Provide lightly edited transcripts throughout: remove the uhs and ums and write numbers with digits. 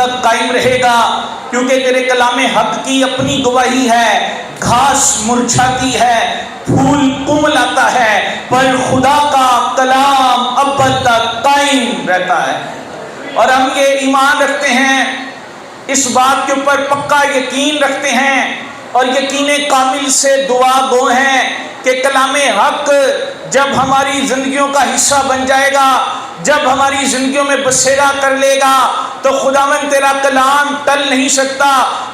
تک قائم رہے گا، کیونکہ تیرے کلام حق کی اپنی گواہی ہے، گھاس مرجھاتی ہے، پھول کمل آتا ہے، پر خدا کا کلام ابد تک قائم رہتا ہے۔ اور ہم یہ ایمان رکھتے ہیں، اس بات کے اوپر پکا یقین رکھتے ہیں اور یقین کامل سے دعا گو ہیں کہ کلام حق جب ہماری زندگیوں کا حصہ بن جائے گا، جب ہماری زندگیوں میں بسیرا کر لے گا، تو خداوند تیرا کلام ٹل نہیں سکتا۔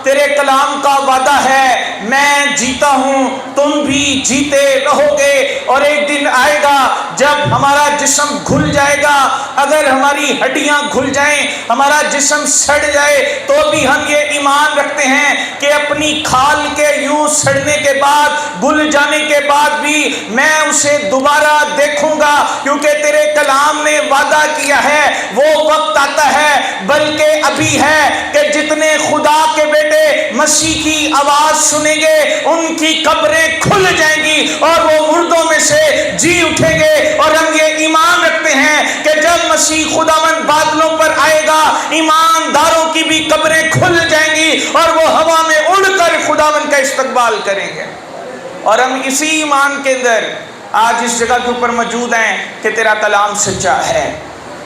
تیرے کلام کا وعدہ ہے، میں جیتا ہوں تم بھی جیتے رہو گے، اور ایک دن آئے گا جب ہمارا جسم گھل جائے گا، اگر ہماری ہڈیاں گھل جائیں، ہمارا جسم سڑ جائے، تو بھی ہم یہ ایمان رکھتے ہیں کہ اپنی کھال کے یوں سڑنے کے بعد، گل جانے کے بعد بھی میں اسے دوبارہ دیکھوں گا، کیونکہ تیرے کلام نے وعدہ کیا ہے وہ وقت آتا ہے، بلکہ ابھی ہے، کہ جتنے خدا کے بیٹے مسیح کی آواز سنیں گے ان کی قبریں کھل جائیں گی اور وہ مردوں میں سے جی اٹھیں گے۔ اور ہم یہ ایمان رکھتے ہیں کہ جب مسیح خداوند بادلوں پر آئے گا، ایمانداروں کی بھی قبریں کھل جائیں گی اور وہ ہوا میں اڑ کر خداوند کا استقبال کریں گے۔ اور ہم اسی ایمان کے اندر آج اس جگہ کے اوپر موجود ہیں کہ تیرا کلام سچا ہے۔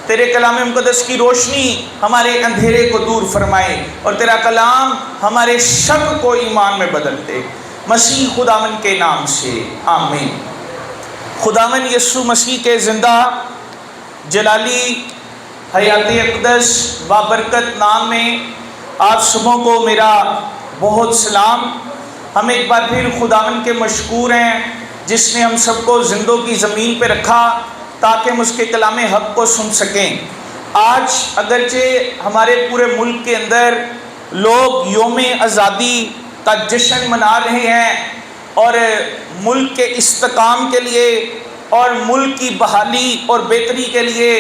تیرے کلام مقدس کی روشنی ہمارے اندھیرے کو دور فرمائے، اور تیرا کلام ہمارے شک کو ایمان میں بدل دے، مسیح خداوند کے نام سے آمین۔ خداوند یسوع مسیح کے زندہ جلالی حیات اقدس بابرکت نام میں آپ سبوں کو میرا بہت سلام۔ ہم ایک بار پھر خداوند کے مشکور ہیں جس نے ہم سب کو زندوں کی زمین پہ رکھا تاکہ ہم اس کے کلام حق کو سن سکیں۔ آج اگرچہ ہمارے پورے ملک کے اندر لوگ یوم آزادی کا جشن منا رہے ہیں، اور ملک کے استحکام کے لیے اور ملک کی بحالی اور بہتری کے لیے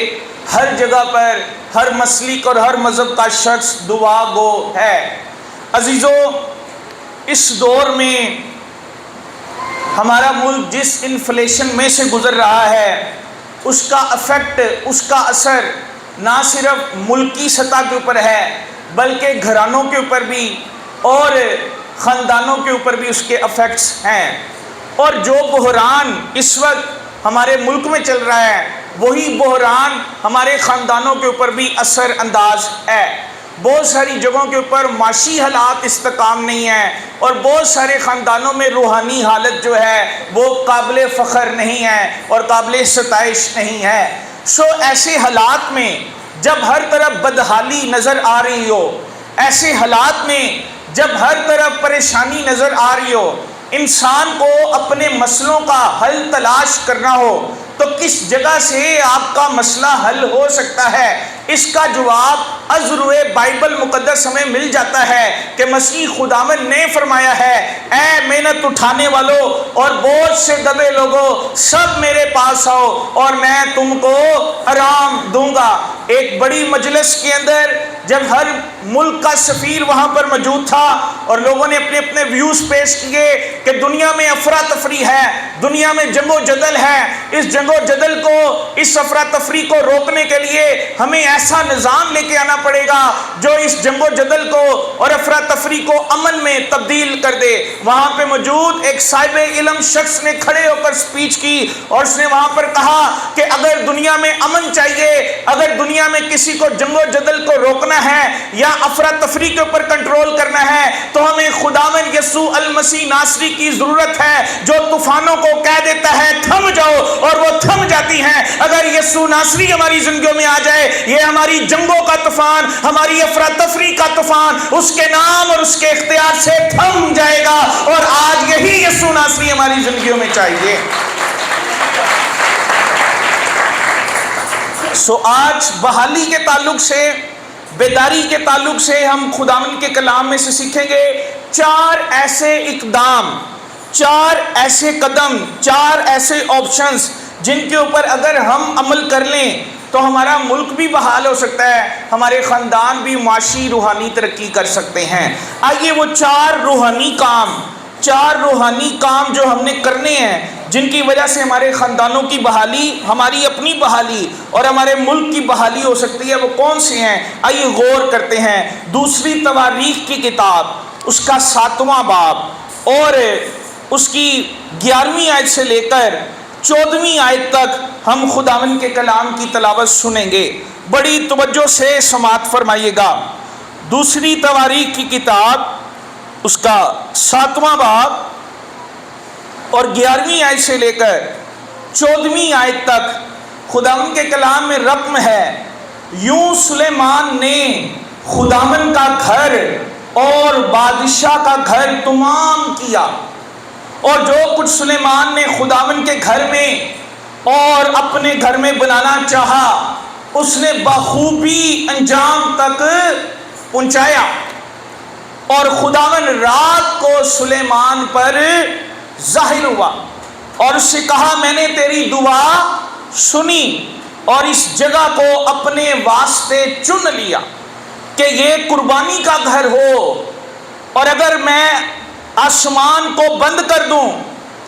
ہر جگہ پر ہر مسلک اور ہر مذہب کا شخص دعا گو ہے۔ عزیزو، اس دور میں ہمارا ملک جس انفلیشن میں سے گزر رہا ہے، اس کا افیکٹ، اس کا اثر نہ صرف ملکی سطح کے اوپر ہے بلکہ گھرانوں کے اوپر بھی اور خاندانوں کے اوپر بھی اس کے افیکٹس ہیں۔ اور جو بحران اس وقت ہمارے ملک میں چل رہا ہے، وہی بحران ہمارے خاندانوں کے اوپر بھی اثر انداز ہے۔ بہت ساری جگہوں کے اوپر معاشی حالات استحکام نہیں ہیں، اور بہت سارے خاندانوں میں روحانی حالت جو ہے وہ قابل فخر نہیں ہے اور قابل ستائش نہیں ہے۔ ایسے حالات میں جب ہر طرف بدحالی نظر آ رہی ہو، ایسے حالات میں جب ہر طرف پریشانی نظر آ رہی ہو، انسان کو اپنے مسئلوں کا حل تلاش کرنا ہو، تو کس جگہ سے آپ کا مسئلہ حل ہو سکتا ہے؟ اس کا جواب از روئے بائبل مقدس ہمیں مل جاتا ہے کہ مسیح خداوند نے فرمایا ہے، اے محنت اٹھانے والو اور بوجھ سے دبے لوگو، سب میرے پاس آؤ اور میں تم کو آرام دوں گا۔ ایک بڑی مجلس کے اندر جب ہر ملک کا سفیر وہاں پر موجود تھا اور لوگوں نے اپنے اپنے ویوز پیش کیے کہ دنیا میں افراتفری ہے، دنیا میں جنگ و جدل ہے، اس جنگ و جدل کو، اس افراتفری کو روکنے کے لیے ہمیں ایسا نظام لے کے آنا پڑے گا جو اس جنگ و جدل کو اور افراتفری کو امن میں تبدیل کر دے۔ وہاں پہ موجود ایک صاحب علم شخص نے کھڑے ہو کر سپیچ کی اور اس نے وہاں پر کہا کہ اگر دنیا میں امن چاہیے، اگر دنیا میں کسی کو جنگ و جدل کو روکنا ہے یا افراتفری کے اوپر کنٹرول کرنا ہے، تو ہمیں خداوند یسوع المسیح ناصری کی ضرورت ہے، جو طوفانوں کو کہہ دیتا ہے تھم جاؤ اور وہ تھم جاتی ہیں۔ اگر یسوع ناصری ہماری زندگیوں میں آ جائے، یہ ہماری جنگوں کا طوفان، ہماری افراتفری کا طوفان اس کے نام اور اس کے اختیار سے تھم جائے گا، اور آج یہی یسوع ناصری ہماری زندگیوں میں چاہیے۔ آج بحالی کے تعلق سے، بیداری کے تعلق سے ہم خداوند کے کلام میں سے سیکھیں گے 4 ایسے اقدام، 4 ایسے قدم، 4 ایسے آپشنز جن کے اوپر اگر ہم عمل کر لیں تو ہمارا ملک بھی بحال ہو سکتا ہے، ہمارے خاندان بھی معاشی روحانی ترقی کر سکتے ہیں۔ آئیے وہ 4 روحانی کام 4 روحانی کام جو ہم نے کرنے ہیں، جن کی وجہ سے ہمارے خاندانوں کی بحالی، ہماری اپنی بحالی اور ہمارے ملک کی بحالی ہو سکتی ہے، وہ کون سے ہیں؟ آئیے غور کرتے ہیں۔ دوسری تواریخ کی کتاب، اس کا 7واں باب اور اس کی 11ویں آیت سے لے کر 14ویں آیت تک ہم خداوند کے کلام کی تلاوت سنیں گے۔ بڑی توجہ سے سماعت فرمائیے گا۔ دوسری تواریخ کی کتاب، اس کا 7واں باب اور 11ویں آیت سے لے کر 14ویں آیت تک خداوند کے کلام میں رقم ہے: یوں سلیمان نے خداوند کا گھر اور بادشاہ کا گھر تمام کیا، اور جو کچھ سلیمان نے خداوند کے گھر میں اور اپنے گھر میں بنانا چاہا، اس نے بخوبی انجام تک پہنچایا۔ اور خداوند رات کو سلیمان پر ظاہر ہوا اور اس سے کہا، میں نے تیری دعا سنی اور اس جگہ کو اپنے واسطے چن لیا کہ یہ قربانی کا گھر ہو، اور اگر میں آسمان کو بند کر دوں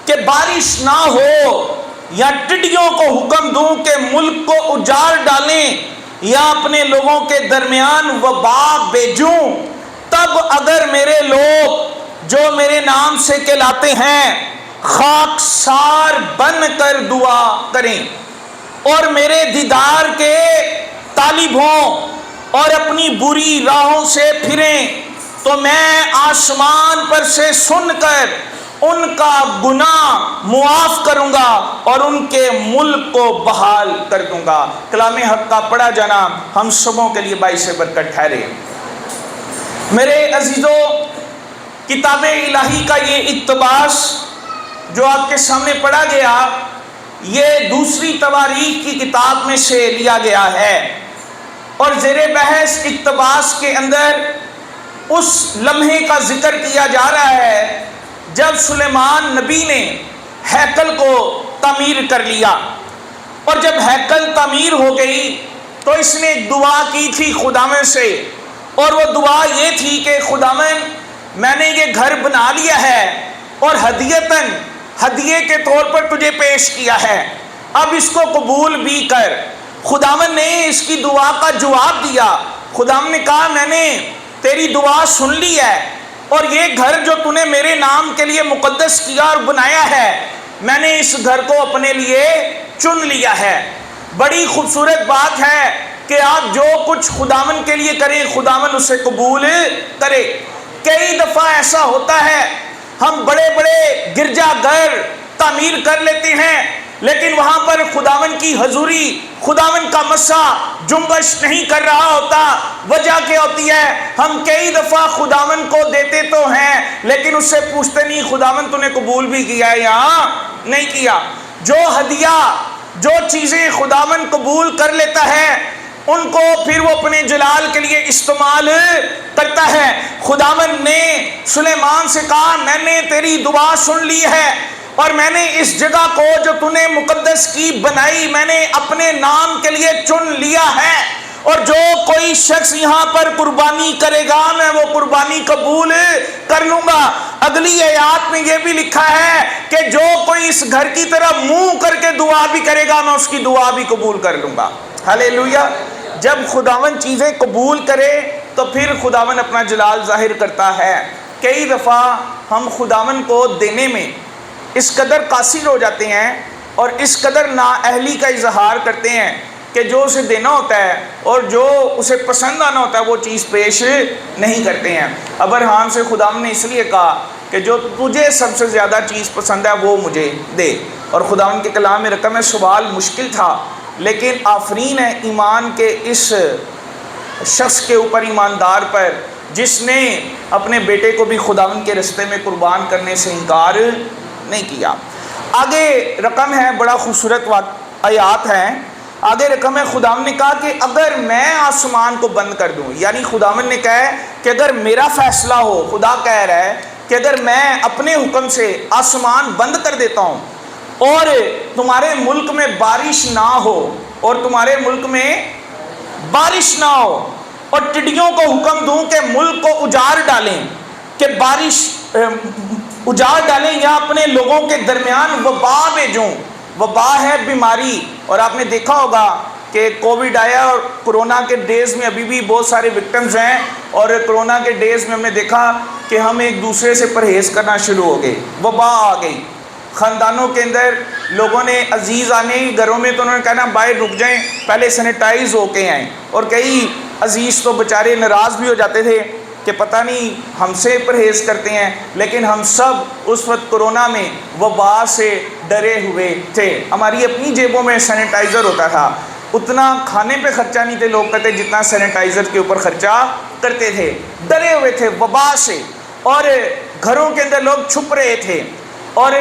کہ بارش نہ ہو، یا ٹڈیوں کو حکم دوں کہ ملک کو اجاڑ ڈالیں، یا اپنے لوگوں کے درمیان وبا بھیجوں، تب اگر میرے لوگ جو میرے نام سے کہلاتے ہیں خاکسار بن کر دعا کریں اور میرے دیدار کے طالب ہوں اور اپنی بری راہوں سے پھریں، تو میں آسمان پر سے سن کر ان کا گناہ معاف کروں گا اور ان کے ملک کو بحال کر دوں گا۔ کلام حق کا پڑھا جانا ہم سبوں کے لیے باعث برکت ٹھہرے۔ میرے عزیزو، کتاب الہی کا یہ اقتباس جو آپ کے سامنے پڑھا گیا، یہ دوسری تواریخ کی کتاب میں سے لیا گیا ہے، اور زیر بحث اقتباس کے اندر اس لمحے کا ذکر کیا جا رہا ہے جب سلیمان نبی نے ہیکل کو تعمیر کر لیا، اور جب ہیکل تعمیر ہو گئی تو اس نے ایک دعا کی تھی خداوند سے، اور وہ دعا یہ تھی کہ خداوند، میں نے یہ گھر بنا لیا ہے اور ہدیے کے طور پر تجھے پیش کیا ہے، اب اس کو قبول بھی کر۔ خداوند نے اس کی دعا کا جواب دیا۔ خداوند نے کہا، میں نے تیری دعا سن لی ہے، اور یہ گھر جو تو نے میرے نام کے لیے مقدس کیا اور بنایا ہے، میں نے اس گھر کو اپنے لیے چن لیا ہے۔ بڑی خوبصورت بات ہے کہ آپ جو کچھ خداوند کے لیے کریں، خداوند اسے قبول کرے۔ کئی دفعہ ایسا ہوتا ہے، ہم بڑے بڑے گرجا گھر تعمیر کر لیتے ہیں، لیکن وہاں پر خداوند کی حضوری، خداوند کا مسا جنبش نہیں کر رہا ہوتا۔ وجہ کیا ہوتی ہے؟ ہم کئی دفعہ خداوند کو دیتے تو ہیں، لیکن اس سے پوچھتے نہیں خداوند تو نے قبول بھی کیا ہے یا نہیں کیا۔ جو ہدیہ، جو چیزیں خداوند قبول کر لیتا ہے، ان کو پھر وہ اپنے جلال کے لیے استعمال کرتا ہے۔ خداوند نے سلیمان سے کہا، میں نے تیری دعا سن لی ہے، اور میں نے اس جگہ کو جو تو نے مقدس کی بنائی، میں نے اپنے نام کے لیے چن لیا ہے، اور جو کوئی شخص یہاں پر قربانی کرے گا میں وہ قربانی قبول کر لوں گا۔ اگلی آیات میں یہ بھی لکھا ہے کہ جو کوئی اس گھر کی طرف منہ کر کے دعا بھی کرے گا میں اس کی دعا بھی قبول کر لوں گا۔ ہلیلویا۔ جب خداوند چیزیں قبول کرے تو پھر خداوند اپنا جلال ظاہر کرتا ہے۔ کئی دفعہ ہم خداوند کو دینے میں اس قدر قاصر ہو جاتے ہیں اور اس قدر نااہلی کا اظہار کرتے ہیں کہ جو اسے دینا ہوتا ہے اور جو اسے پسند آنا ہوتا ہے وہ چیز پیش نہیں کرتے ہیں۔ ابراہیم سے خداوند نے اس لیے کہا کہ جو تجھے سب سے زیادہ چیز پسند ہے وہ مجھے دے، اور خداوند کے کلام میں رقم سوال مشکل تھا، لیکن آفرین ہے ایمان کے اس شخص کے اوپر، ایماندار پر، جس نے اپنے بیٹے کو بھی خداوند کے رستے میں قربان کرنے سے انکار نہیں کیا۔ آگے رقم ہے، بڑا خوبصورت آیات ہیں۔ آگے رقم ہے، خداوند نے کہا کہ اگر میں آسمان کو بند کر دوں، یعنی خداوند نے کہا کہ اگر میرا فیصلہ ہو، خدا کہہ رہا ہے کہ اگر میں اپنے حکم سے آسمان بند کر دیتا ہوں اور تمہارے ملک میں بارش نہ ہو، اور تمہارے ملک میں بارش نہ ہو، اور ٹڈیوں کو حکم دوں کہ ملک کو اجاڑ ڈالیں، کہ بارش اجاڑ ڈالیں یا اپنے لوگوں کے درمیان وبا بھیجوں. وبا ہے بیماری. اور آپ نے دیکھا ہوگا کہ کووڈ آیا اور کرونا کے ڈیز میں ابھی بھی بہت سارے وکٹمز ہیں, اور کرونا کے ڈیز میں ہم نے دیکھا کہ ہم ایک دوسرے سے پرہیز کرنا شروع ہو گئے. وبا آ گئی خاندانوں کے اندر. لوگوں نے عزیز آنے گھروں میں تو انہوں نے کہنا باہر رک جائیں, پہلے سینیٹائز ہو کے آئیں. اور کئی عزیز تو بیچارے ناراض بھی ہو جاتے تھے کہ پتہ نہیں ہم سے پرہیز کرتے ہیں. لیکن ہم سب اس وقت کرونا میں وبا سے ڈرے ہوئے تھے. ہماری اپنی جیبوں میں سینیٹائزر ہوتا تھا, اتنا کھانے پہ خرچہ نہیں تھے لوگ کرتے جتنا سینیٹائزر کے اوپر خرچہ کرتے تھے. ڈرے ہوئے تھے وبا سے, اور گھروں کے اندر لوگ چھپ رہے تھے. اور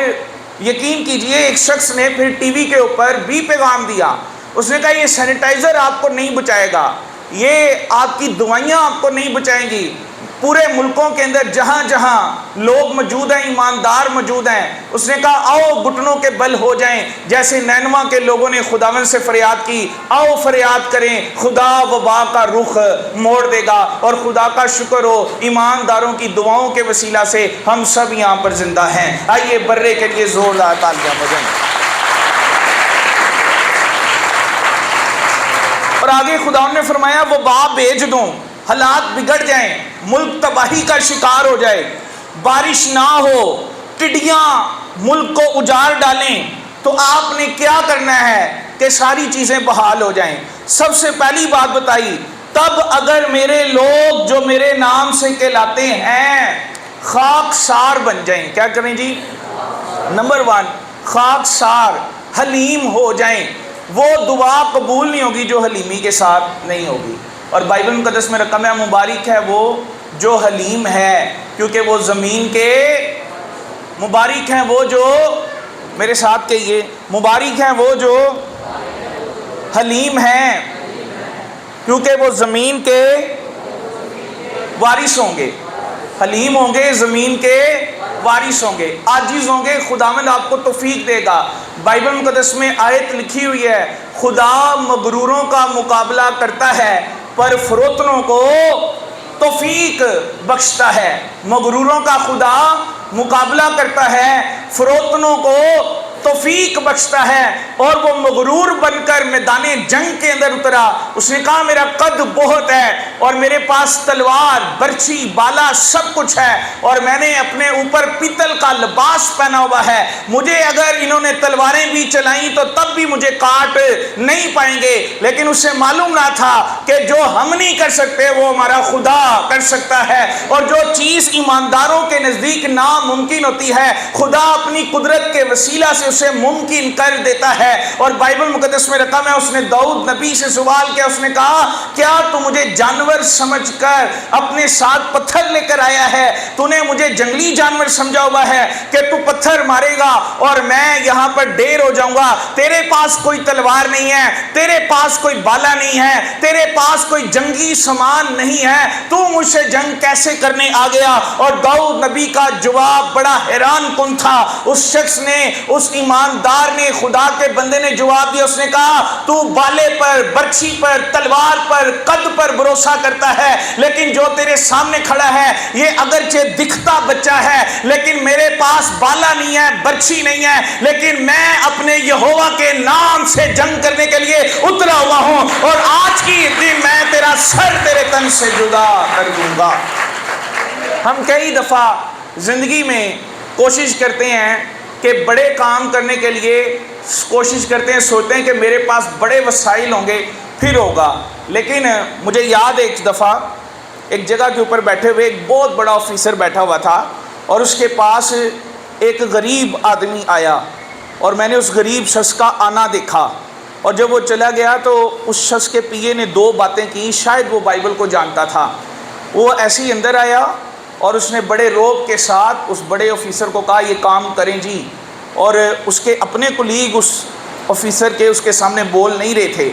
یقین کیجئے ایک شخص نے پھر ٹی وی کے اوپر بھی پیغام دیا. اس نے کہا یہ سینیٹائزر آپ کو نہیں بچائے گا, یہ آپ کی دوائیاں آپ کو نہیں بچائیں گی. پورے ملکوں کے اندر جہاں جہاں لوگ موجود ہیں, ایماندار موجود ہیں, اس نے کہا آؤ گھٹنوں کے بل ہو جائیں. جیسے نینوا کے لوگوں نے خداوند سے فریاد کی, آؤ فریاد کریں, خدا وبا کا رخ موڑ دے گا. اور خدا کا شکر ہو ایمانداروں کی دعاؤں کے وسیلہ سے ہم سب یہاں پر زندہ ہیں. آئیے برے کے لیے زوردار تالیاں بجائیں. اور آگے خداوند نے فرمایا وبا بھیج دوں, حالات بگڑ جائیں, ملک تباہی کا شکار ہو جائے, بارش نہ ہو, ٹڈیاں ملک کو اجاڑ ڈالیں, تو آپ نے کیا کرنا ہے کہ ساری چیزیں بحال ہو جائیں. سب سے پہلی بات بتائی, تب اگر میرے لوگ جو میرے نام سے کہلاتے ہیں خاکسار بن جائیں. کیا کریں جی؟ نمبر 1 خاکسار, حلیم ہو جائیں. وہ دعا قبول نہیں ہوگی جو حلیمی کے ساتھ نہیں ہوگی. اور بائبل مقدس میں رقم ہے مبارک ہے وہ جو حلیم ہے, کیونکہ وہ زمین کے, مبارک ہیں وہ جو, میرے ساتھ کہیے, مبارک ہیں وہ جو حلیم ہیں کیونکہ وہ زمین کے وارث ہوں گے. حلیم ہوں گے, زمین کے وارث ہوں گے, عاجز ہوں گے. خداوند آپ کو توفیق دے گا. بائبل مقدس میں آیت لکھی ہوئی ہے, خدا مغروروں کا مقابلہ کرتا ہے پر فروتنوں کو توفیق بخشتا ہے. مغروروں کا خدا مقابلہ کرتا ہے, فروتنوں کو توفیق بخشتا ہے. اور وہ مغرور بن کر میدان جنگ کے اندر اترا. اس نے کہا میرا قد بہت ہے اور میرے پاس تلوار, برچھی, بالا سب کچھ ہے, اور میں نے اپنے اوپر پیتل کا لباس پہنا ہوا ہے. مجھے اگر انہوں نے تلواریں بھی چلائیں تو تب بھی مجھے کاٹ نہیں پائیں گے. لیکن اسے معلوم نہ تھا کہ جو ہم نہیں کر سکتے وہ ہمارا خدا کر سکتا ہے. اور جو چیز ایمانداروں کے نزدیک ناممکن ہوتی ہے خدا اپنی قدرت کے وسیلہ سے اسے ممکن کر دیتا ہے. اور بائبل مقدس میں رقم ہے, اس نے داؤد نبی سے سوال کیا. اس نے کہا کیا تو مجھے جانور سمجھ کر اپنے ساتھ پتھر لے کر آیا ہے؟ تو نے مجھے جنگلی جانور سمجھا ہوا ہے کہ تو پتھر مارے گا اور میں یہاں پر ڈیر ہو جاؤں گا. تیرے پاس کوئی تلوار نہیں ہے, تیرے پاس کوئی بالا نہیں ہے, تیرے پاس کوئی جنگی سامان نہیں ہے, تو مجھ سے جنگ کیسے کرنے آ گیا؟ اور داؤد نبی کا جواب بڑا حیران کن تھا. اس شخص نے, اس ایماندار نے, خدا کے بندے نے جواب دیا. اس نے کہا تو بالے پر, برچھی پر, تلوار پر, قد پر بھروسہ کرتا ہے, لیکن جو تیرے سامنے کھڑا ہے یہ اگرچہ دکھتا بچہ ہے لیکن میرے پاس بالا نہیں ہے, برچھی نہیں ہے, لیکن میں اپنے یہوہ کے نام سے جنگ کرنے کے لیے اترا ہوا ہوں, اور آج کی دن میں تیرا سر تیرے تن سے جدا کر دوں گا. ہم کئی دفعہ زندگی میں کوشش کرتے ہیں کہ بڑے کام کرنے کے لیے کوشش کرتے ہیں, سوچتے ہیں کہ میرے پاس بڑے وسائل ہوں گے پھر ہوگا. لیکن مجھے یاد ہے ایک دفعہ ایک جگہ کے اوپر بیٹھے ہوئے ایک بہت بڑا آفیسر بیٹھا ہوا تھا, اور اس کے پاس ایک غریب آدمی آیا, اور میں نے اس غریب شخص کا آنا دیکھا. اور جب وہ چلا گیا تو اس شخص کے پیے نے 2 باتیں کی, شاید وہ بائبل کو جانتا تھا. وہ ایسے ہی اندر آیا اور اس نے بڑے روب کے ساتھ اس بڑے آفیسر کو کہا یہ کام کریں جی. اور اس کے اپنے کولیگ اس آفیسر کے اس کے سامنے بول نہیں رہے تھے,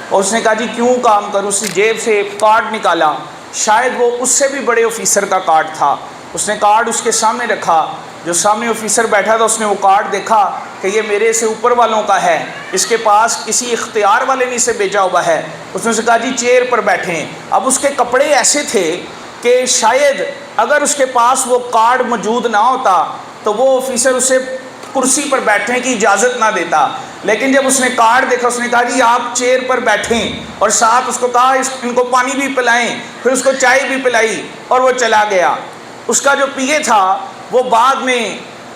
اور اس نے کہا جی کیوں کام کروں. اس نے جیب سے کارڈ نکالا, شاید وہ اس سے بھی بڑے آفیسر کا کارڈ تھا. اس نے کارڈ اس کے سامنے رکھا, جو سامنے آفیسر بیٹھا تھا اس نے وہ کارڈ دیکھا کہ یہ میرے سے اوپر والوں کا ہے, اس کے پاس کسی اختیار والے نے اسے بھیجا ہوا ہے. اس نے کہا جی چیئر پر بیٹھیں. اب اس کے کپڑے ایسے تھے کہ شاید اگر اس کے پاس وہ کارڈ موجود نہ ہوتا تو وہ آفیسر اسے کرسی پر بیٹھنے کی اجازت نہ دیتا، لیکن جب اس نے کارڈ دیکھا اس نے کہا جی آپ چیئر پر بیٹھیں، اور ساتھ اس کو کہا ان کو پانی بھی پلائیں، پھر اس کو چائے بھی پلائی اور وہ چلا گیا۔ اس کا جو پی اے تھا وہ بعد میں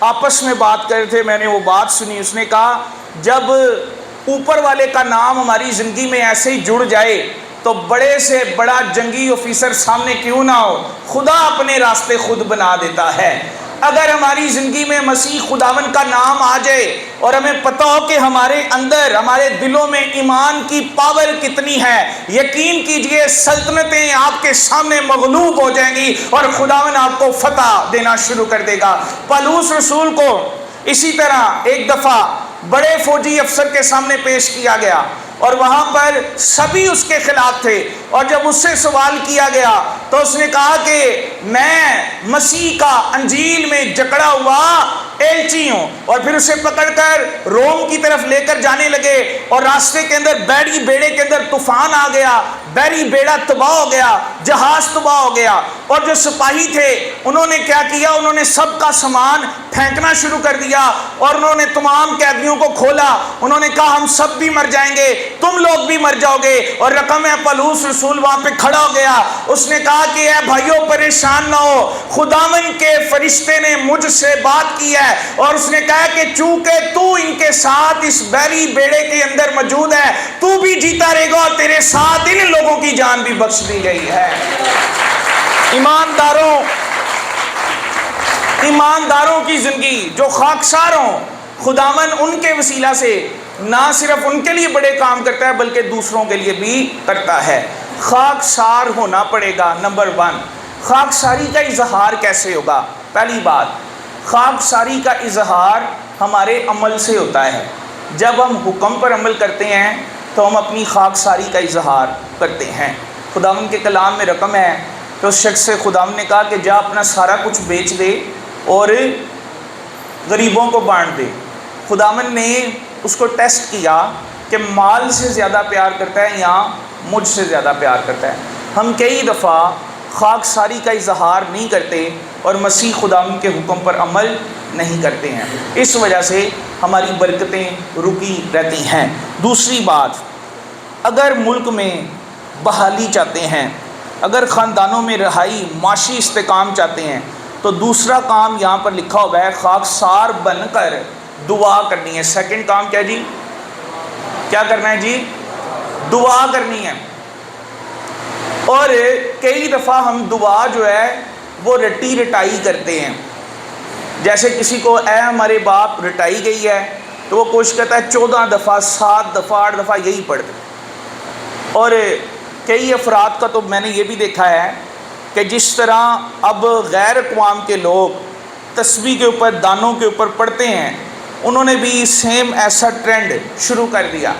آپس میں بات کر رہے تھے، میں نے وہ بات سنی، اس نے کہا جب اوپر والے کا نام ہماری زندگی میں ایسے ہی جڑ جائے تو بڑے سے بڑا جنگی آفیسر سامنے کیوں نہ ہو، خدا اپنے راستے خود بنا دیتا ہے۔ اگر ہماری زندگی میں مسیح خداون کا نام آ جائے اور ہمیں پتہ ہو کہ ہمارے اندر ہمارے دلوں میں ایمان کی پاور کتنی ہے، یقین کیجئے سلطنتیں آپ کے سامنے مغلوب ہو جائیں گی اور خداون آپ کو فتح دینا شروع کر دے گا۔ پالوس رسول کو اسی طرح ایک دفعہ بڑے فوجی افسر کے سامنے پیش کیا گیا اور وہاں پر سبھی اس کے خلاف تھے، اور جب اس سے سوال کیا گیا تو اس نے کہا کہ میں مسیح کا انجیل میں جکڑا ہوا ایلچی ہوں، اور پھر اسے پکڑ کر روم کی طرف لے کر جانے لگے، اور راستے کے اندر بحری بیڑے کے اندر طوفان آ گیا، بحری بیڑا تباہ ہو گیا، جہاز تباہ ہو گیا، اور جو سپاہی تھے انہوں نے کیا کیا، انہوں نے سب کا سامان پھینکنا شروع کر دیا اور انہوں نے تمام قیدیوں کو کھولا، انہوں نے کہا ہم سب بھی مر جائیں گے، تم لوگ بھی مر جاؤ گے، اور رقم ہے پالوس رسول وہاں پہ کھڑا ہو گیا، اس نے کہا کہ اے بھائیوں پریشان نہ ہو، خداون کے فرشتے نے مجھ سے بات کی ہے، اور اس نے کہا کہ چونکہ تو ان کے ساتھ اس بحری بیڑے کے اندر موجود ہے تو بھی جیتا رہے گا، اور تیرے ساتھ ان لوگوں کی جان بھی بخش دی گئی ہے۔ ایمانداروں کی زندگی جو خاکسار ہوں، خداون ان کے وسیلہ سے نہ صرف ان کے لیے بڑے کام کرتا ہے بلکہ دوسروں کے لیے بھی کرتا ہے۔ خاکسار ہونا پڑے گا۔ نمبر 1، خاکساری کا اظہار کیسے ہوگا؟ پہلی بات، خاکساری کا اظہار ہمارے عمل سے ہوتا ہے۔ جب ہم حکم پر عمل کرتے ہیں تو ہم اپنی خاکساری کا اظہار کرتے ہیں۔ خداوند کے کلام میں رقم ہے کہ اس شخص سے خداوند نے کہا کہ جا اپنا سارا کچھ بیچ دے اور غریبوں کو بانٹ دے۔ خداوند نے اس کو ٹیسٹ کیا کہ مال سے زیادہ پیار کرتا ہے یا مجھ سے زیادہ پیار کرتا ہے۔ ہم کئی دفعہ خاکساری کا اظہار نہیں کرتے اور مسیح خداوند کے حکم پر عمل نہیں کرتے ہیں، اس وجہ سے ہماری برکتیں رکی رہتی ہیں۔ دوسری بات، اگر ملک میں بحالی چاہتے ہیں، اگر خاندانوں میں رہائی، معاشی استحکام چاہتے ہیں، تو دوسرا کام یہاں پر لکھا ہوا ہے، خاکسار بن کر دعا کرنی ہے۔ سیکنڈ کام کیا جی؟ کیا کرنا ہے جی؟ دعا کرنی ہے۔ اور کئی دفعہ ہم دعا جو ہے وہ رٹی رٹائی کرتے ہیں، جیسے کسی کو اے ہمارے باپ رٹائی گئی ہے تو وہ کوشش کرتا ہے 14 دفعہ 7 دفعہ 8 دفعہ یہی پڑھ دے۔ اور کئی افراد کا تو میں نے یہ بھی دیکھا ہے کہ جس طرح اب غیر اقوام کے لوگ تسبیح کے اوپر دانوں کے اوپر پڑھتے ہیں، انہوں نے بھی سیم ایسا ٹرینڈ شروع کر دیا۔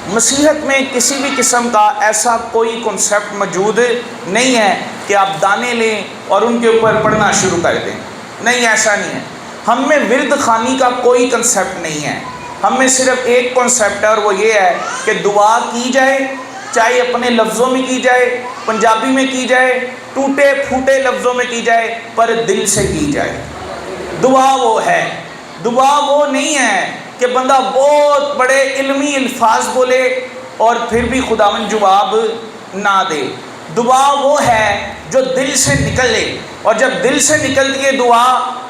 مسیحت میں کسی بھی قسم کا ایسا کوئی کنسیپٹ موجود نہیں ہے کہ آپ دانے لیں اور ان کے اوپر پڑھنا شروع کر دیں، نہیں، ایسا نہیں ہے۔ ہم میں ورد خوانی کا کوئی کنسیپٹ نہیں ہے، ہم میں صرف ایک کنسیپٹ ہے اور وہ یہ ہے کہ دعا کی جائے، چاہے اپنے لفظوں میں کی جائے، پنجابی میں کی جائے، ٹوٹے پھوٹے لفظوں میں کی جائے، پر دل سے کی جائے۔ دعا وہ ہے، دعا وہ نہیں ہے کہ بندہ بہت بڑے علمی الفاظ بولے اور پھر بھی خداوند جواب نہ دے۔ دعا وہ ہے جو دل سے نکلے، اور جب دل سے نکلتی ہے دعا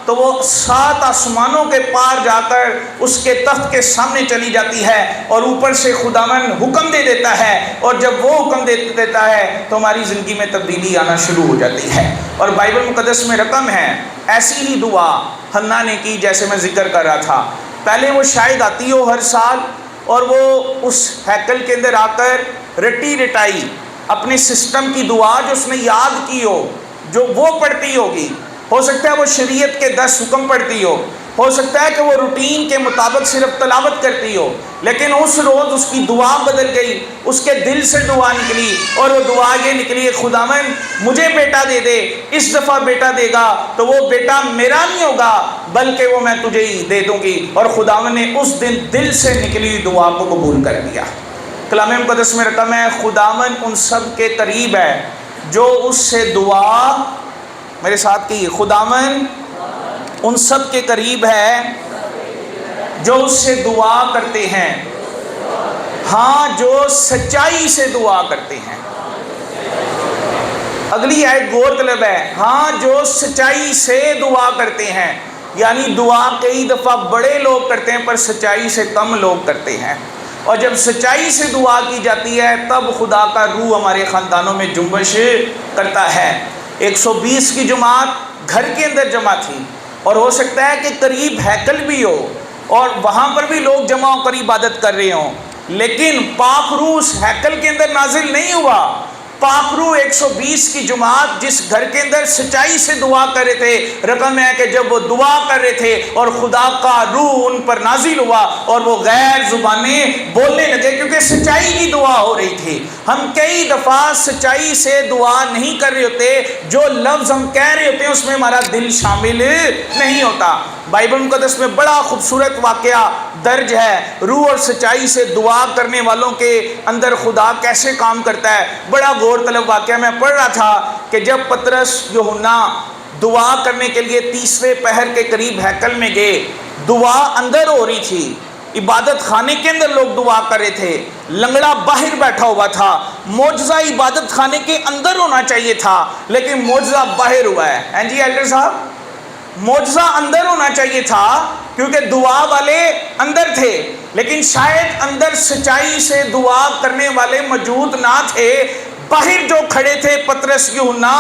تو وہ 7 آسمانوں کے پار جا کر اس کے تخت کے سامنے چلی جاتی ہے، اور اوپر سے خداوند حکم دے دیتا ہے، اور جب وہ حکم دے دیتا ہے تو ہماری زندگی میں تبدیلی آنا شروع ہو جاتی ہے۔ اور بائبل مقدس میں رقم ہے ایسی ہی دعا حنا نے کی جیسے میں ذکر کر رہا تھا۔ پہلے وہ شاید آتی ہو ہر سال اور وہ اس ہیکل کے اندر آ کر رٹی رٹائی اپنے سسٹم کی دعا جو اس نے یاد کی جو وہ پڑھتی ہوگی، ہو سکتا ہے وہ شریعت کے 10 حکم پڑھتی ہو سکتا ہے کہ وہ روٹین کے مطابق صرف تلاوت کرتی ہو، لیکن اس روز اس کی دعا بدل گئی، اس کے دل سے دعا نکلی، اور وہ دعا یہ نکلی، خداوند مجھے بیٹا دے دے، اس دفعہ بیٹا دے گا تو وہ بیٹا میرا نہیں ہوگا بلکہ وہ میں تجھے ہی دے دوں گی۔ اور خداوند نے اس دن دل سے نکلی ہوئی دعا کو قبول کر لیا۔ کلام مقدس میں رقم ہے خداوند ان سب کے قریب ہے جو اس سے دعا، میرے ساتھ کہیے، خداوند ان سب کے قریب ہے جو اس سے دعا کرتے ہیں، ہاں جو سچائی سے دعا کرتے ہیں۔ اگلی آیت غور طلب ہے، ہاں جو سچائی سے دعا کرتے ہیں، یعنی دعا کئی دفعہ بڑے لوگ کرتے ہیں پر سچائی سے کم لوگ کرتے ہیں، اور جب سچائی سے دعا کی جاتی ہے تب خدا کا روح ہمارے خاندانوں میں جنبش کرتا ہے۔ 120 کی جماعت گھر کے اندر جمع تھی، اور ہو سکتا ہے کہ قریب ہیکل بھی ہو اور وہاں پر بھی لوگ جمع ہو کر عبادت کر رہے ہوں، لیکن پاک روح اس ہیکل کے اندر نازل نہیں ہوا۔ پاک روح 120 کی جماعت جس گھر کے اندر سچائی سے دعا کر رہے تھے، رقم ہے کہ جب وہ دعا کر رہے تھے اور خدا کا روح ان پر نازل ہوا اور وہ غیر زبانیں بولنے لگے، کیونکہ سچائی کی دعا ہو رہی تھی۔ ہم کئی دفعہ سچائی سے دعا نہیں کر رہے ہوتے، جو لفظ ہم کہہ رہے ہوتے ہیں اس میں ہمارا دل شامل نہیں ہوتا۔ بائبل مقدس میں بڑا خوبصورت واقعہ درج ہے، روح اور سچائی سے دعا کرنے والوں کے اندر خدا کیسے کام کرتا ہے۔ بڑا غور طلب واقعہ میں پڑھ رہا تھا کہ جب پطرس یوحنا دعا کرنے کے لیے تیسرے پہر کے قریب ہیکل میں گئے، دعا اندر ہو رہی تھی، عبادت خانے کے اندر لوگ دعا کر رہے تھے، لنگڑا باہر بیٹھا ہوا تھا۔ معجزہ عبادت خانے کے اندر ہونا چاہیے تھا لیکن معجزہ باہر ہوا ہے۔ ہیں جی ایلڈر صاحب، معجزہ اندر ہونا چاہیے تھا کیونکہ دعا والے اندر تھے، لیکن شاید اندر سچائی سے دعا کرنے والے موجود نہ تھے۔ باہر جو کھڑے تھے پطرس یوحنا،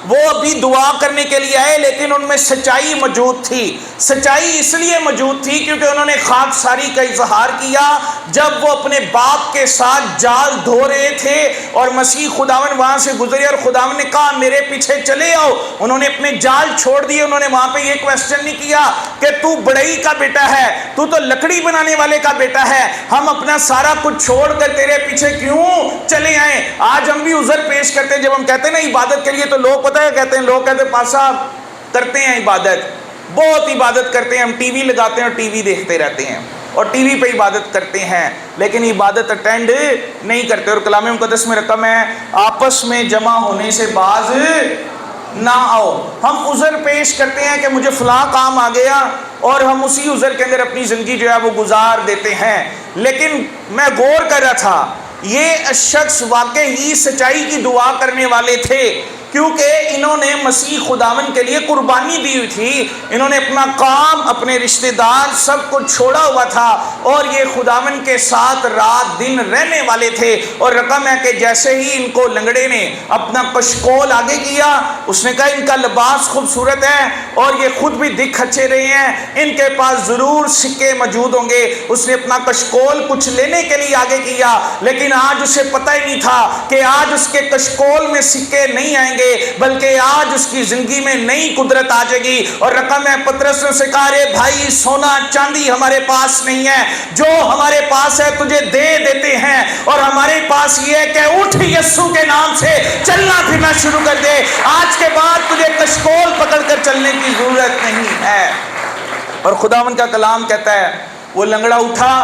وہ ابھی دعا کرنے کے لیے آئے لیکن ان میں سچائی موجود تھی۔ سچائی اس لیے موجود تھی کیونکہ انہوں نے خاکساری کا اظہار کیا جب وہ اپنے باپ کے ساتھ جال دھو رہے تھے اور مسیح خداوند وہاں سے گزرے اور خداوند نے کہا میرے پیچھے چلے آؤ۔ انہوں نے اپنے جال چھوڑ دیے، انہوں نے وہاں پہ یہ کویسچن نہیں کیا کہ تو بڑئی کا بیٹا ہے، تو لکڑی بنانے والے کا بیٹا ہے، ہم اپنا سارا کچھ چھوڑ کر تیرے پیچھے کیوں چلے آئیں۔ آج ہم بھی عذر پیش کرتے ہیں جب ہم کہتے ہیں نا عبادت کے لیے، تو لوگ پتہ ہے کہتے ہیں، لوگ کہتے ہیں پاس صاحب کرتے ہیں عبادت، بہت عبادت کرتے ہیں، ہم ٹی وی لگاتے ہیں اور ٹی وی دیکھتے رہتے ہیں اور ٹی وی پہ عبادت کرتے ہیں لیکن عبادت اٹینڈ نہیں کرتے۔ اور کلام مقدس میں رقم ہے آپس میں جمع ہونے سے باز نہ آؤ۔ ہم عذر پیش کرتے ہیں کہ مجھے فلاں کام آ گیا اور ہم اسی عذر کے اندر اپنی زندگی جو ہے وہ گزار دیتے ہیں۔ لیکن میں غور کر رہا تھا، یہ شخص واقعی ہی سچائی کی دعا کرنے والے تھے کیونکہ انہوں نے مسیح خداوند کے لیے قربانی دی ہوئی تھی، انہوں نے اپنا کام، اپنے رشتہ دار سب کو چھوڑا ہوا تھا اور یہ خداوند کے ساتھ رات دن رہنے والے تھے۔ اور رقم ہے کہ جیسے ہی ان کو لنگڑے نے اپنا کشکول آگے کیا، اس نے کہا ان کا لباس خوبصورت ہے اور یہ خود بھی دکھ اچھے رہے ہیں، ان کے پاس ضرور سکے موجود ہوں گے۔ اس نے اپنا کشکول کچھ لینے کے لیے آگے کیا، لیکن آج اسے پتہ ہی نہیں تھا کہ آج اس کے کشکول میں سکے نہیں آئیں گے بلکہ آج اس کی زندگی میں نئی قدرت آ جائے گی۔ اور رقم ہے پطرس نے کہا رے بھائی سونا چاندی ہمارے پاس نہیں ہے، جو ہمارے پاس ہے تجھے دے دیتے ہیں، اور ہمارے پاس یہ ہے کہ اٹھ یسوع کے نام سے چلنا پھرنا شروع کر دے، آج کے بعد تجھے کشکول پکڑ کر چلنے کی ضرورت نہیں ہے۔ اور خداوند کا کلام کہتا ہے وہ لنگڑا اٹھا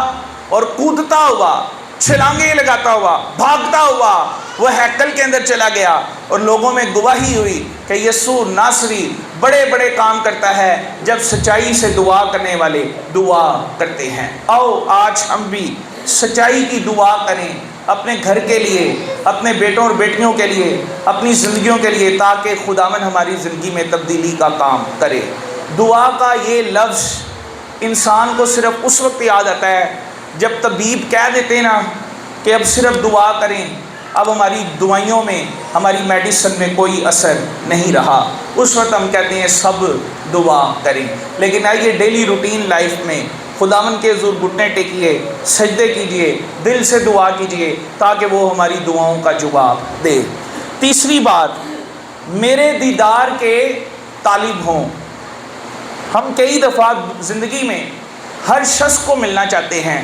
اور کودتا ہوا، چھلانگے لگاتا ہوا، بھاگتا ہوا وہ ہیکل کے اندر چلا گیا، اور لوگوں میں گواہی ہوئی کہ یسوع ناصری بڑے بڑے کام کرتا ہے جب سچائی سے دعا کرنے والے دعا کرتے ہیں۔ آؤ آج ہم بھی سچائی کی دعا کریں اپنے گھر کے لیے، اپنے بیٹوں اور بیٹیوں کے لیے، اپنی زندگیوں کے لیے، تاکہ خداوند ہماری زندگی میں تبدیلی کا کام کرے۔ دعا کا یہ لفظ انسان کو صرف اس وقت یاد آتا ہے جب طبیب کہہ دیتے ہیں نا کہ اب صرف دعا کریں، اب ہماری دعائیوں میں، ہماری میڈیسن میں کوئی اثر نہیں رہا، اس وقت ہم کہتے ہیں سب دعا کریں۔ لیکن آئیے ڈیلی روٹین لائف میں خداوند کے حضور گھٹنے ٹیکیے، سجدے کیجئے، دل سے دعا کیجئے تاکہ وہ ہماری دعاؤں کا جواب دے۔ تیسری بات، میرے دیدار کے طالب ہوں۔ ہم کئی دفعہ زندگی میں ہر شخص کو ملنا چاہتے ہیں،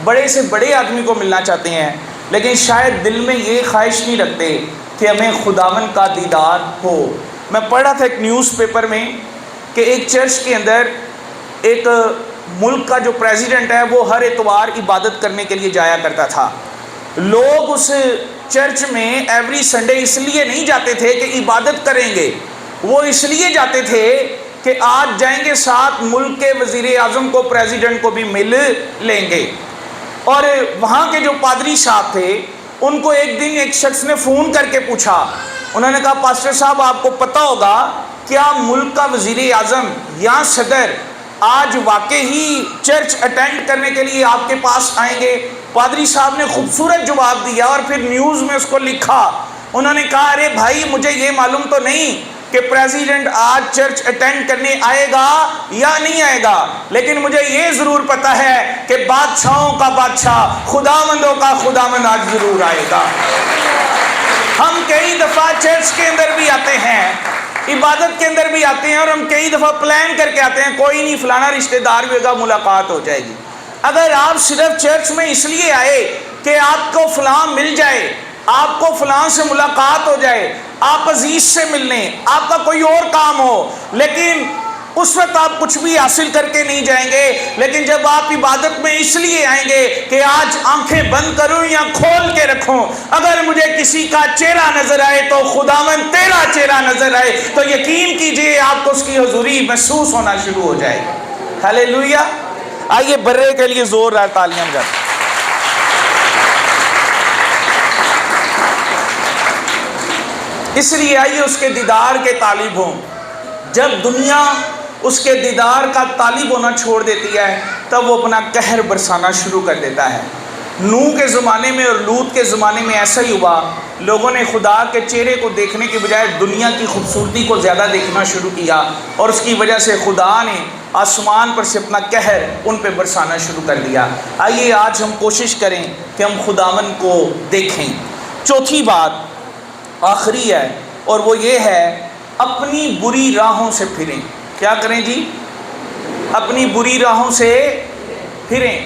بڑے سے بڑے آدمی کو ملنا چاہتے ہیں، لیکن شاید دل میں یہ خواہش نہیں رکھتے کہ ہمیں خداوند کا دیدار ہو۔ میں پڑھ رہا تھا ایک نیوز پیپر میں کہ ایک چرچ کے اندر ایک ملک کا جو پریزیڈنٹ ہے وہ ہر اتوار عبادت کرنے کے لیے جایا کرتا تھا۔ لوگ اس چرچ میں ایوری سنڈے اس لیے نہیں جاتے تھے کہ عبادت کریں گے، وہ اس لیے جاتے تھے کہ آج جائیں گے ساتھ ملک کے وزیر اعظم کو پریزیڈنٹ کو بھی مل لیں گے. اور وہاں کے جو پادری صاحب تھے ان کو ایک دن ایک شخص نے فون کر کے پوچھا. انہوں نے کہا پاسٹر صاحب آپ کو پتہ ہوگا کیا ملک کا وزیر اعظم یا صدر آج واقعی ہی چرچ اٹینڈ کرنے کے لیے آپ کے پاس آئیں گے؟ پادری صاحب نے خوبصورت جواب دیا اور پھر نیوز میں اس کو لکھا. انہوں نے کہا ارے بھائی مجھے یہ معلوم تو نہیں کہ پریزیڈنٹ آج چرچ اٹینڈ کرنے آئے گا یا نہیں آئے گا، لیکن مجھے یہ ضرور پتا ہے کہ بادشاہوں کا بادشاہ خداوندوں کا خداوند آج ضرور آئے گا. ہم کئی دفعہ چرچ کے اندر بھی آتے ہیں، عبادت کے اندر بھی آتے ہیں، اور ہم کئی دفعہ پلان کر کے آتے ہیں کوئی نہیں فلانا رشتہ دار بھی ہوگا ملاقات ہو جائے گی. اگر آپ صرف چرچ میں اس لیے آئے کہ آپ کو فلاں مل جائے، آپ کو فلاں سے ملاقات ہو جائے، آپ عزیز سے ملنے، آپ کا کوئی اور کام ہو، لیکن اس وقت آپ کچھ بھی حاصل کر کے نہیں جائیں گے. لیکن جب آپ عبادت میں اس لیے آئیں گے کہ آج آنکھیں بند کروں یا کھول کے رکھوں، اگر مجھے کسی کا چہرہ نظر آئے تو خداوند تیرا چہرہ نظر آئے، تو یقین کیجئے آپ کو اس کی حضوری محسوس ہونا شروع ہو جائے گی. ہیلیلویا. آئیے برے کے لیے زور دار تالیاں بجاتے. اس لیے آئیے اس کے دیدار کے طالب ہوں. جب دنیا اس کے دیدار کا طالب ہونا چھوڑ دیتی ہے تب وہ اپنا قہر برسانا شروع کر دیتا ہے. نوح کے زمانے میں اور لوط کے زمانے میں ایسا ہی ہوا. لوگوں نے خدا کے چہرے کو دیکھنے کے بجائے دنیا کی خوبصورتی کو زیادہ دیکھنا شروع کیا، اور اس کی وجہ سے خدا نے آسمان پر سے اپنا قہر ان پہ برسانا شروع کر دیا. آئیے آج ہم کوشش کریں کہ ہم خداوند کو دیکھیں. چوتھی بات آخری ہے اور وہ یہ ہے اپنی بری راہوں سے پھریں. کیا کریں جی؟ اپنی بری راہوں سے پھریں.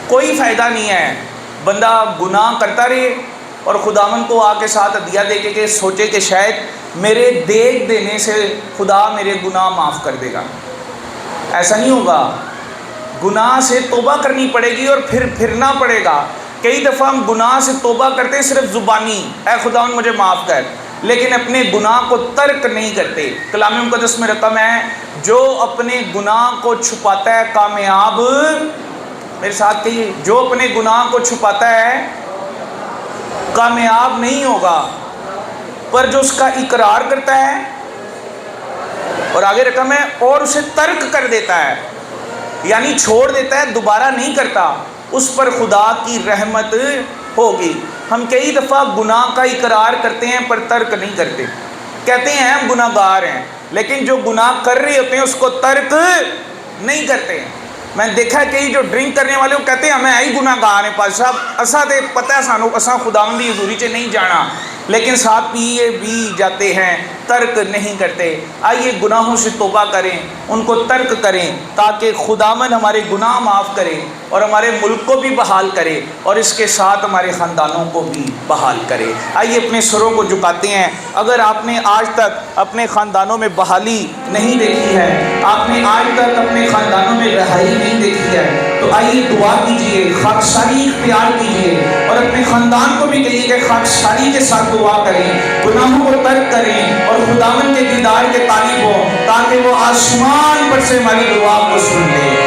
کوئی فائدہ نہیں ہے بندہ گناہ کرتا رہے اور خداوند کو آ کے ساتھ عطیہ دے کے سوچے کہ شاید میرے دیکھ دینے سے خدا میرے گناہ معاف کر دے گا. ایسا نہیں ہوگا. گناہ سے توبہ کرنی پڑے گی اور پھر پھرنا پڑے گا. کئی دفعہ ہم گناہ سے توبہ کرتے ہیں صرف زبانی، اے خداوند مجھے معاف کر، لیکن اپنے گناہ کو ترک نہیں کرتے. کلام مقدس میں رقم ہے جو اپنے گناہ کو چھپاتا ہے کامیاب، میرے ساتھ کہیے، جو اپنے گناہ کو چھپاتا ہے کامیاب نہیں ہوگا، پر جو اس کا اقرار کرتا ہے، اور آگے رقم ہے، اور اسے ترک کر دیتا ہے، یعنی چھوڑ دیتا ہے، دوبارہ نہیں کرتا، اس پر خدا کی رحمت ہوگی. ہم کئی دفعہ گناہ کا اقرار کرتے ہیں پر ترک نہیں کرتے. کہتے ہیں ہم گناہ گار ہیں، لیکن جو گناہ کر رہے ہوتے ہیں اس کو ترک نہیں کرتے. میں نے دیکھا کہ جو ڈرنک کرنے والے وہ کہتے ہیں ہمیں آئی گناہ گار ہیں پاس صاحب، اساں تے پتہ ہے سانو اساں خداوند دی حضوری چ نہیں جانا، لیکن ساتھ پیے بھی جاتے ہیں، ترک نہیں کرتے. آئیے گناہوں سے توبہ کریں، ان کو ترک کریں تاکہ خداوند ہمارے گناہ معاف کرے اور ہمارے ملک کو بھی بحال کرے اور اس کے ساتھ ہمارے خاندانوں کو بھی بحال کرے. آئیے اپنے سروں کو جھکاتے ہیں. اگر آپ نے آج تک اپنے خاندانوں میں بحالی نہیں دیکھی ہے، آپ نے آج تک اپنے خاندانوں میں رہائی نہیں دیکھی ہے، تو آئیے دعا کیجئے، خاکساری اختیار کیجئے اور اپنے خاندان کو بھی کہیے کہ خاکساری کے ساتھ دعا کریں، گناہوں کو ترک کریں اور خداوند کے دیدار کے طالب ہوں، تاکہ وہ آسمان پر سے ہماری دعا کو سن لے.